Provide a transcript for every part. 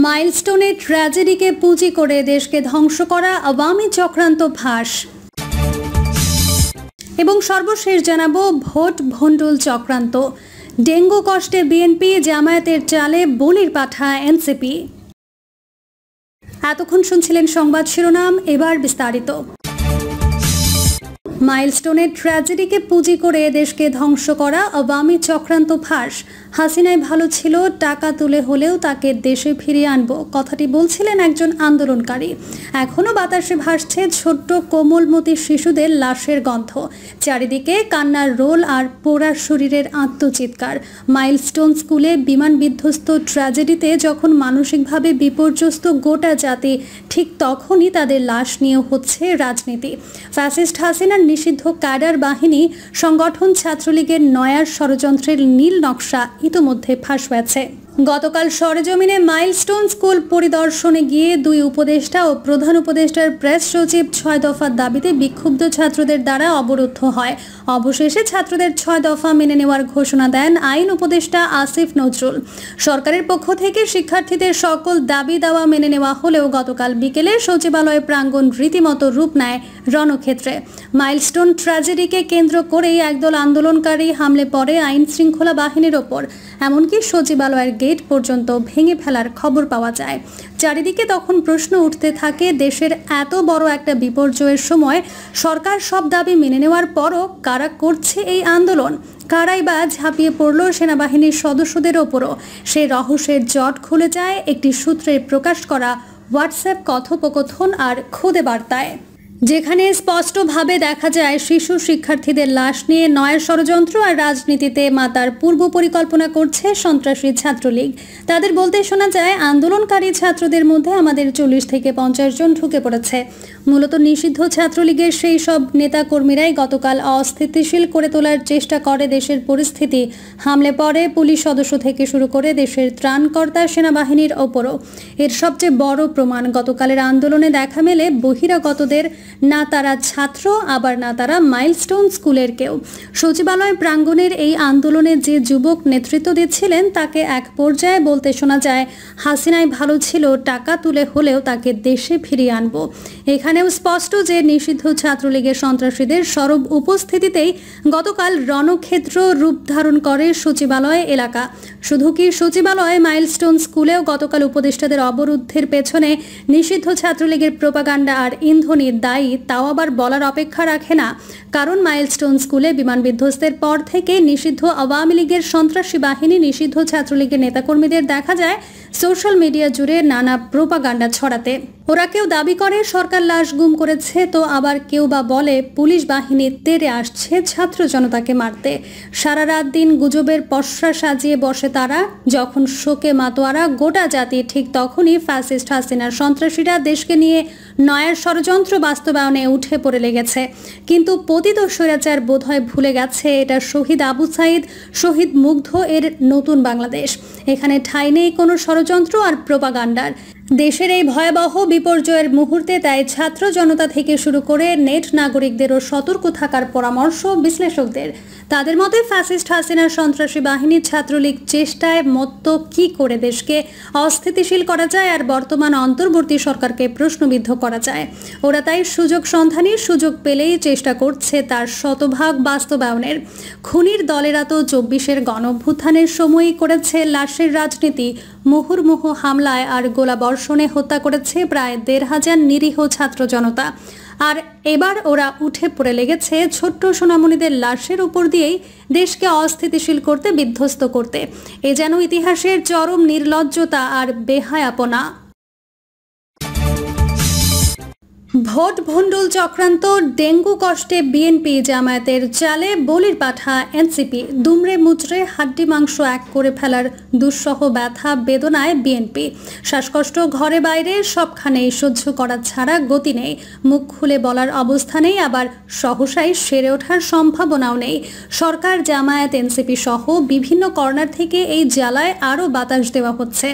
মাইলস্টোনে ট্র্যাজেডিকে পুঁজি করে দেশকে ধ্বংস করা আওয়ামী চক্রান্ত ফাঁস। এবং সর্বশেষ জানাবো ভোট ভণ্ডুল চক্রান্ত, ডেঙ্গু কষ্টে বিএনপি, জামায়াতের চালে বলির পাঠা এনসিপি। এতক্ষণ শুনছিলেন সংবাদ শিরোনাম, এবার বিস্তারিত। মাইলস্টোনের ট্র্যাজেডিকে পুঁজি করে দেশকে ধ্বংস করা আওয়ামী চক্রান্ত ফাঁস। হাসিনাই ভালো ছিল, টাকা তুলে হলেও তাকে দেশে ফিরিয়ে আনবো, কথাটি বলছিলেন একজন আন্দোলনকারী। এখনও বাতাসে ভাসছে ছোট্ট কোমলমতি শিশুদের লাশের গন্ধ, চারিদিকে কান্নার রোল আর পোড়া শরীরের আত্মচিৎকার। মাইলস্টোন স্কুলে বিমান বিধ্বস্ত ট্র্যাজেডিতে যখন মানসিকভাবে বিপর্যস্ত গোটা জাতি, ঠিক তখনই তাদের লাশ নিয়ে হচ্ছে রাজনীতি। ফ্যাসিস্ট হাসিনার নিষিদ্ধ ক্যাডার বাহিনী সংগঠন ছাত্রলীগের নয়ার ষড়যন্ত্রের নীল নকশা ইতোমধ্যে ফাঁস হয়েছে। গতকাল সরেজমিনে মাইলস্টোন স্কুল পরিদর্শনে গিয়ে দুই উপদেষ্টা ও প্রধান উপদেষ্টার প্রেস সচিব ৬ দফার দাবিতে বিক্ষুব্ধ ছাত্রদের দ্বারা অবরুদ্ধ হয়। অবশেষে ছাত্রদের ৬ দফা মেনে নেওয়ার ঘোষণা দেন আইন উপদেষ্টা আসিফ নজরুল। সরকারের পক্ষ থেকে শিক্ষার্থীদের সকল দাবি দাওয়া মেনে নেওয়া হলেও গতকাল বিকেলে সচিবালয় প্রাঙ্গণ রীতিমতো রূপ নেয় রণক্ষেত্রে। মাইলস্টোন ট্র্যাজেডিকে কেন্দ্র করেই একদল আন্দোলনকারী হামলে পড়ে আইন শৃঙ্খলা বাহিনীর ওপর, এমনকি সচিবালয়ের গেট পর্যন্ত ভেঙে ফেলার খবর পাওয়া যায়। চারিদিকে তখন প্রশ্ন উঠতে থাকে, দেশের এত বড় একটা বিপর্যয়ের সময় সরকার সব দাবি মেনে নেওয়ার পরও কারা করছে এই আন্দোলন? কারাই বা ঝাঁপিয়ে পড়ল সেনাবাহিনীর সদস্যদের ওপরও? সেই রহস্যের জট খুলে যায় একটি সূত্রের প্রকাশ করা হোয়াটসঅ্যাপ কথোপকথন আর খুদে বার্তায়, যেখানে স্পষ্টভাবে দেখা যায় শিশু শিক্ষার্থীদের লাশ নিয়ে নয়ার ষড়যন্ত্র আর রাজনীতিতে মাতার পূর্ব পরিকল্পনা করছে সন্ত্রাসী ছাত্রলীগ। তাদের বলতে শোনা যায়, আন্দোলনকারী ছাত্রদের মধ্যে আমাদের 40 থেকে 50 জন ঢুকে পড়েছে। মূলত নিষিদ্ধ ছাত্রলীগের সেই সব নেতাকর্মীরাই গতকাল অস্থিতিশীল করে তোলার চেষ্টা করে দেশের পরিস্থিতি। হামলে পড়ে পুলিশ সদস্য থেকে শুরু করে দেশের ত্রাণকর্তা সেনাবাহিনীর ওপরও। এর সবচেয়ে বড় প্রমাণ গতকালের আন্দোলনে দেখা মেলে বহিরাগতদের, না তারা ছাত্র আবার না তারা মাইলস্টোন স্কুলের কেউ। সচিবালয় প্রাঙ্গণের এই আন্দোলনে যে যুবক নেতৃত্ব দিচ্ছিলেন তাকে এক পর্যায়ে বলতে শোনা যায়, হাসিনাই ভালো ছিল, টাকা তুলে হলেও তাকে দেশে ফিরিয়ে আনবো। এখানেও স্পষ্ট যে নিষিদ্ধ ছাত্রলীগের সন্ত্রাসীদের সরব উপস্থিতিতেই গতকাল রণক্ষেত্র রূপ ধারণ করে সচিবালয় এলাকা। শুধু কি সচিবালয়, মাইলস্টোন স্কুলেও গতকাল উপদেষ্টাদের অবরুদ্ধের পেছনে নিষিদ্ধ ছাত্রলীগের প্রোপাগান্ডা আর ইন্ধনই দায়ী, তাও আবার বলার অপেক্ষা রাখে না। কারণ মাইলস্টোন স্কুলে বিমান বিধ্বস্তের পর থেকে নিষিদ্ধ আওয়ামী লীগের সন্ত্রাসী বাহিনী নিষিদ্ধ ছাত্রলীগের নেতাকর্মীদের দেখা যায় সোশ্যাল মিডিয়া জুড়ে নানা প্রোপাগান্ডা ছড়াতে। ওরা কেউ দাবি করে সরকার লাশ গুম করেছে, তো আবার কেউ বা বলে পুলিশ বাহিনী তেড়ে আসছে ছাত্র জনতাকে মারতে। সারা রাত দিন গুজবের পসরা সাজিয়ে বসে তারা। যখন শোকে মাতোয়ারা গোটা জাতি, ঠিক তখনই ফ্যাসিস্ট হাসিনার সন্ত্রাসীরা দেশকে নিয়ে নয়ার ষড়যন্ত্র বাস্তবায়নে উঠে পড়ে লেগেছে। কিন্তু পতিত স্বৈরাচার বোধহয় ভুলে গেছে এটা শহীদ আবু সাইদ, শহীদ মুগ্ধ এর নতুন বাংলাদেশ। এখানে ঠাঁই নেই কোনো ষড়যন্ত্র আর প্রোপাগান্ডার। দেশের এই ভয়াবহ বিপর্যয়ের মুহূর্তে তাই ছাত্র জনতা থেকে শুরু করে নেট নাগরিকদেরও সতর্ক থাকার পরামর্শ বিশ্লেষকদের। তাদের মতে ফ্যাসিস্ট হাসিনার সন্ত্রাসী বাহিনীর ছাত্রলীগ চেষ্টায় মত্ত কি করে দেশকে অস্থিতিশীল করা যায় আর বর্তমান অন্তর্বর্তী সরকারকে প্রশ্নবিদ্ধ করা যায়। ওরা তাই সুযোগ সন্ধানী, সুযোগ পেলেই চেষ্টা করছে তার শতভাগ বাস্তবায়নের। খুনির দলেরা তো 24-এর গণঅভ্যুত্থানের সময়ই করেছে লাশের রাজনীতি। মুহুর্মুহু হামলায় আর গোলাবর্ষণে হত্যা করেছে প্রায় ১৫০০ নিরীহ ছাত্র জনতা। আর এবার ওরা উঠে পড়ে লেগেছে ছোট্ট সোনামণিদের লাশের উপর দিয়েই দেশকে অস্থিতিশীল করতে, বিধ্বস্ত করতে। এ যেন ইতিহাসের চরম নির্লজ্জতা আর বেহায়াপনা। ভোট ভণ্ডুল চক্রান্ত, ডেঙ্গু কষ্টে বিএনপি, জামায়াতের চালে বলির পাঠা এনসিপি। দুমড়ে মুচড়ে হাড্ডি মাংস এক করে ফেলার দুঃসহ ব্যথা বেদনায় বিএনপি। শ্বাসকষ্ট ঘরে বাইরে সবখানেই সহ্য করা ছাড়া গতি নেই। মুখ খুলে বলার অবস্থা নেই, আবার সহসাই সেরে ওঠার সম্ভাবনাও নেই। সরকার, জামায়াত, এনসিপি সহ বিভিন্ন কর্নার থেকে এই জ্বালায় আরও বাতাস দেওয়া হচ্ছে।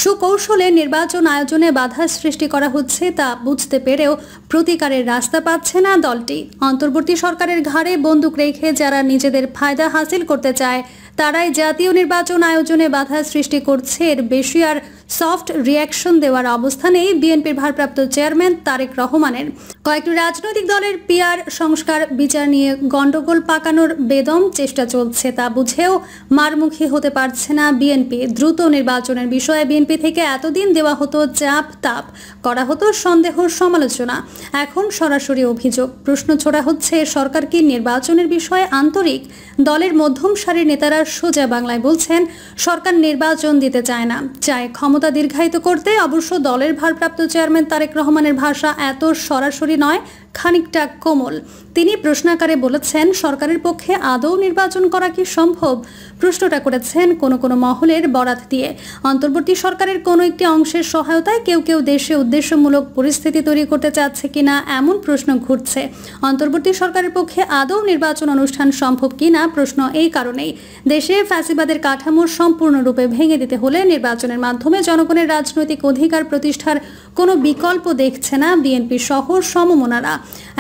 সুকৌশলে নির্বাচন আয়োজনে বাধা সৃষ্টি করা হচ্ছে তা বুঝতে পেরেও প্রতিকারের রাস্তা পাচ্ছে না দলটি। অন্তর্বর্তী সরকারের ঘাড়ে বন্দুক রেখে যারা নিজেদের ফায়দা হাসিল করতে চায় তারাই জাতীয় নির্বাচন আয়োজনে বাধা সৃষ্টি করছে, এর বেশি আর সফট রিয়াকশন দেওয়ার অবস্থানেই বিএনপির ভারপ্রাপ্ত চেয়ারম্যান তারেক রহমানের। কয়েকটি রাজনৈতিক দলের পিআর সংস্কার বিচার নিয়ে গন্ডগোল পাকানোর বেদম চেষ্টা চলছে, তা বুঝেও মারমুখী হতে পারছে না বিএনপি। দ্রুত নির্বাচনের বিষয়ে বিএনপি থেকে এতদিন দেওয়া হতো চাপ তাপ, করা হতো সন্দেহ সমালোচনা, এখন সরাসরি অভিযোগ। প্রশ্ন ছোড়া হচ্ছে, সরকার কি নির্বাচনের বিষয়ে আন্তরিক? দলের মধ্যম সারির নেতারা সোজা বাংলায় বলছেন, সরকার নির্বাচন দিতে চায় না, চায় ক্ষমতা দীর্ঘায়িত করতে। অবশ্য দলের ভারপ্রাপ্ত চেয়ারম্যান তারেক রহমানের ভাষা এত সরাসরি নয়, খানিকটা কোমল। তিনি প্রশ্নাকারে বলেছেন, সরকারের পক্ষে আদৌ নির্বাচন করা কি সম্ভব? প্রশ্নটা করেছেন কোনো মহলের বরাত দিয়ে। অন্তর্বর্তী সরকারের কোনো একটি অংশের সহায়তায় কেউ কেউ দেশে উদ্দেশ্যমূলক পরিস্থিতি তৈরি করতে চাচ্ছে কিনা এমন প্রশ্ন ঘুরছে। অন্তর্বর্তী সরকারের পক্ষে আদৌ নির্বাচন অনুষ্ঠান সম্ভব কিনা প্রশ্ন এই কারণেই, দেশে ফ্যাসিবাদের কাঠামো সম্পূর্ণরূপে ভেঙে দিতে হলে নির্বাচনের মাধ্যমে জনগণের রাজনৈতিক অধিকার প্রতিষ্ঠার কোনো বিকল্প দেখছে না বিএনপি সহ সমমনারা।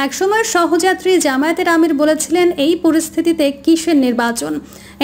একসময় সহযাত্রী জামায়াতের আমির বলেছিলেন, এই পরিস্থিতিতে কিসের নির্বাচন?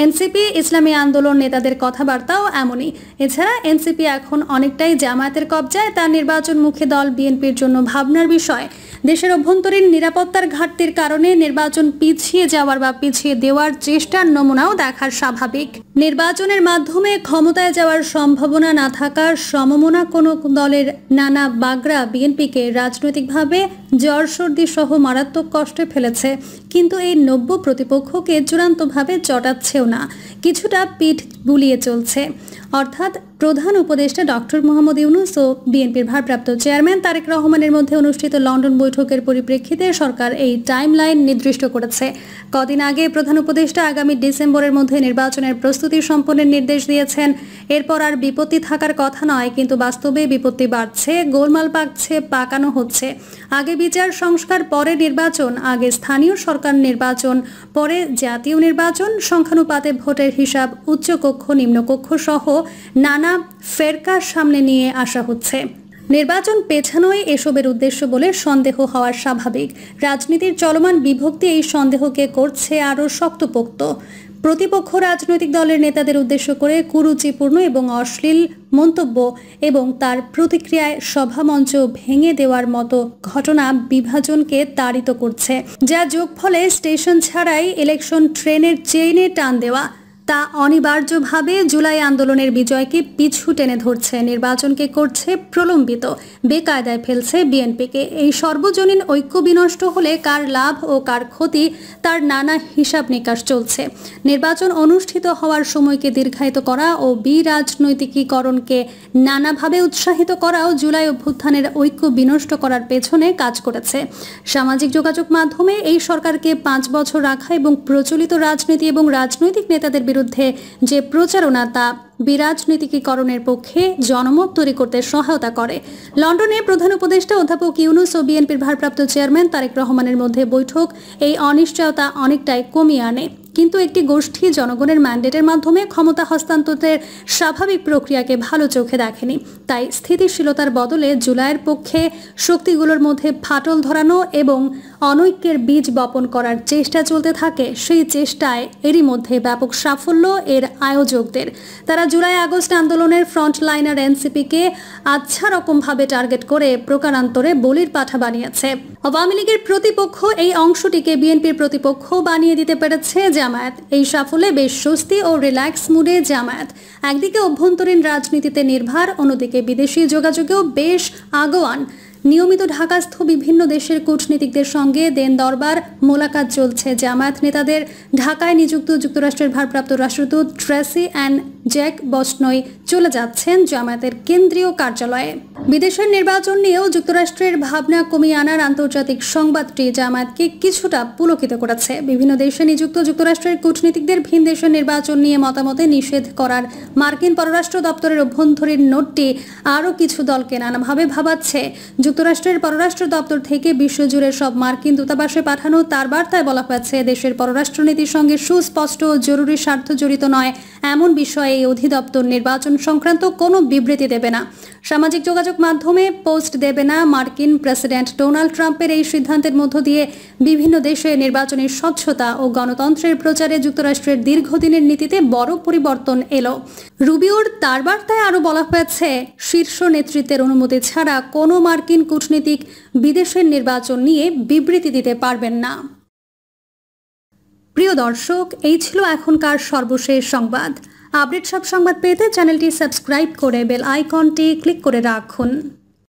এনসিপি ইসলামী আন্দোলন নেতাদের কথাবার্তাও এমনই। এছাড়া এনসিপি এখন অনেকটাই জামায়াতের কবজায়, তার নির্বাচনমুখী দল বিএনপির জন্য ভাবনার বিষয়। দেশের অভ্যন্তরীণ নিরাপত্তার ঘাটতির কারণে নির্বাচন পিছিয়ে যাওয়ার বা পিছিয়ে দেওয়ার চেষ্টার নমুনাও দেখার স্বাভাবিক। নির্বাচনের মাধ্যমে ক্ষমতায় যাওয়ার সম্ভাবনা না থাকার সমমনা কোনো দলের নানা বাগড়া বিএনপিকে রাজনৈতিকভাবে জ্বর সর্দি সহ মারাত্মক কষ্টে ফেলেছে, কিন্তু এই নব্য প্রতিপক্ষকে চূড়ান্তভাবে চটাচ্ছেও না, কিছুটা পিঠ বুলিয়ে চলছে। অর্থাৎ প্রধান উপদেষ্টা ডক্টর মোহাম্মদ ইউনূস ও বিএনপির ভারপ্রাপ্ত চেয়ারম্যান তারেক রহমানের মধ্যে অনুষ্ঠিত লন্ডন বৈঠকের পরিপ্রেক্ষিতে সরকার এই টাইমলাইন নির্দিষ্ট করেছে। কদিন আগে প্রধান উপদেষ্টা আগামী ডিসেম্বরের মধ্যে নির্বাচনের প্রস্তুতি সম্পন্নের নির্দেশ দিয়েছেন। এরপর আর বিপত্তি থাকার কথা নয়, কিন্তু বাস্তবে বিপত্তি বাড়ছে, গোলমাল পাকছে, পাকানো হচ্ছে। আগে বিচার সংস্কার, পরে নির্বাচন, আগে স্থানীয় সরকার নির্বাচন, পরে জাতীয় নির্বাচন, সংখ্যানুপাতে ভোটের হিসাব, উচ্চকক্ষ নিম্নকক্ষ সহ নানা ফেরকার সামনে নিয়ে আসা হচ্ছে। নির্বাচন পেছানোই এসবের উদ্দেশ্য বলে সন্দেহ হওয়ার স্বাভাবিক। রাজনীতির চলমান বিভক্তি এই সন্দেহকে করছে আরও শক্তপোক্ত। প্রতিপক্ষ রাজনৈতিক দলের নেতাদের উদ্দেশ্য করে কুরুচিপূর্ণ এবং অশ্লীল মন্তব্য এবং তার প্রতিক্রিয়ায় সভামঞ্চ ভেঙে দেওয়ার মতো ঘটনা বিভাজনকে তাড়িত করছে, যা যোগফলে স্টেশন ছাড়াই ইলেকশন ট্রেনের চেইনে টান দেওয়া। তা অনিবার্যভাবে জুলাই আন্দোলনের বিজয়কে পিছু টেনে ধরছে, নির্বাচনকে করছে প্রলম্বিত, বেকায়দায় ফেলছে বিএনপিকে। এই সর্বজনীন ঐক্য বিনষ্ট হলে কার লাভ ও কার ক্ষতি তার নানা হিসাব নিকাশ চলছে। নির্বাচন অনুষ্ঠিত হওয়ার সময়কে দীর্ঘায়িত করা ও বিরাজনৈতিকীকরণকে নানাভাবে উৎসাহিত করাও জুলাই অভ্যুত্থানের ঐক্য বিনষ্ট করার পেছনে কাজ করেছে। সামাজিক যোগাযোগ মাধ্যমে এই সরকারকে 5 বছর রাখা এবং প্রচলিত রাজনীতি এবং রাজনৈতিক নেতাদের বিরুদ্ধে যে প্রচারণা, তা বিরাজনীতিকীকরণের পক্ষে জনমত তৈরি করতে সহায়তা করে। লন্ডনে প্রধান উপদেষ্টা অধ্যাপক ইউনূস ও বিএনপির ভারপ্রাপ্ত চেয়ারম্যান তারেক রহমানের মধ্যে বৈঠক এই অনিশ্চয়তা অনেকটাই কমিয়ে আনে, কিন্তু একটি গোষ্ঠী জনগণের ম্যান্ডেটের মাধ্যমে ক্ষমতা হস্তান্তরের স্বাভাবিক প্রক্রিয়াকে ভালো চোখে দেখেনি। তাই স্থিতিশীলতার বদলে জুলাইয়ের পক্ষে শক্তিগুলোর মধ্যে ফাটল ধরানো এবং অনৈক্যের বীজ বপন করার চেষ্টা চলতে থাকে। সেই চেষ্টায় এরই মধ্যে ব্যাপক সাফল্য এর আয়োজকদের। তারা জুলাই আগস্ট আন্দোলনের ফ্রন্টলাইনার এনসিপিকে আচ্ছা রকমভাবে টার্গেট করে প্রকারান্তরে বলির পাঠা বানিয়েছে। আওয়ামী লীগের প্রতিপক্ষ এই অংশটিকে বিএনপির প্রতিপক্ষ বানিয়ে দিতে পেরেছে জামায়াত। এই সাফল্যে বেশ স্বস্তি ও রিল্যাক্স মুডে জামায়াত। একদিকে অভ্যন্তরীণ রাজনীতিতে নির্ভর, অন্যদিকে বিদেশি যোগাযোগেও বেশ আগোয়ান। নিয়মিত ঢাকাস্থ বিভিন্ন দেশের কূটনীতিকদের সঙ্গে দেন দরবার মোলাকাত চলছে জামায়াত নেতাদের। ঢাকায় নিযুক্ত যুক্তরাষ্ট্রের ভারপ্রাপ্ত রাষ্ট্রদূত ট্রেসি অ্যান্ড জ্যাক বস্টনয় চলে যাচ্ছেন জামায়াতের কেন্দ্রীয় কার্যালয়ে। বিদেশের নির্বাচন নিয়েও যুক্তরাষ্ট্রের ভাবনা কমিয়ে আনার আন্তর্জাতিক সংবাদটি জামায়াতকে কিছুটা পুলকিত করেছে। বিভিন্ন দেশে নিযুক্ত যুক্তরাষ্ট্রের কূটনীতিকদের ভিন দেশের নির্বাচন নিয়ে মতামতে নিষেধ করার মার্কিন পররাষ্ট্র দপ্তরের অভ্যন্তরীণ নোটটি আরও কিছু দলকে নানাভাবে ভাবাচ্ছে। যুক্তরাষ্ট্রের পররাষ্ট্র দপ্তর থেকে বিশ্বজুড়ে সব মার্কিন দূতাবাসে পাঠানো তার বার্তায় বলা হয়েছে, দেশের পররাষ্ট্রনীতির সঙ্গে সুস্পষ্ট ও জরুরি স্বার্থ জড়িত নয় এমন বিষয়ে এই অধিদপ্তর নির্বাচন সংক্রান্ত কোনো বিবৃতি দেবে না। সামাজিক যোগাযোগ মাধ্যমে পোস্ট দেবে না মার্কিন প্রেসিডেন্ট ডোনাল্ড ট্রাম্পের এই সিদ্ধান্তের মধ্য দিয়ে বিভিন্ন দেশে নির্বাচনী স্বচ্ছতা ও গণতন্ত্রের প্রচারে যুক্তরাষ্ট্রের দীর্ঘদিনের নীতিতে বড় পরিবর্তন এলো। রুবিওর তার বার্তায় আরও বলা হয়েছে, শীর্ষ নেতৃত্বের অনুমতি ছাড়া কোনো মার্কিন কূটনীতিক বিদেশের নির্বাচন নিয়ে বিবৃতি দিতে পারবেন না। প্রিয় দর্শক, এই ছিল এখনকার সর্বশেষ সংবাদ। আপডেট সব সংবাদ পেতে চ্যানেলটি সাবস্ক্রাইব করে বেল আইকনটি ক্লিক করে রাখুন।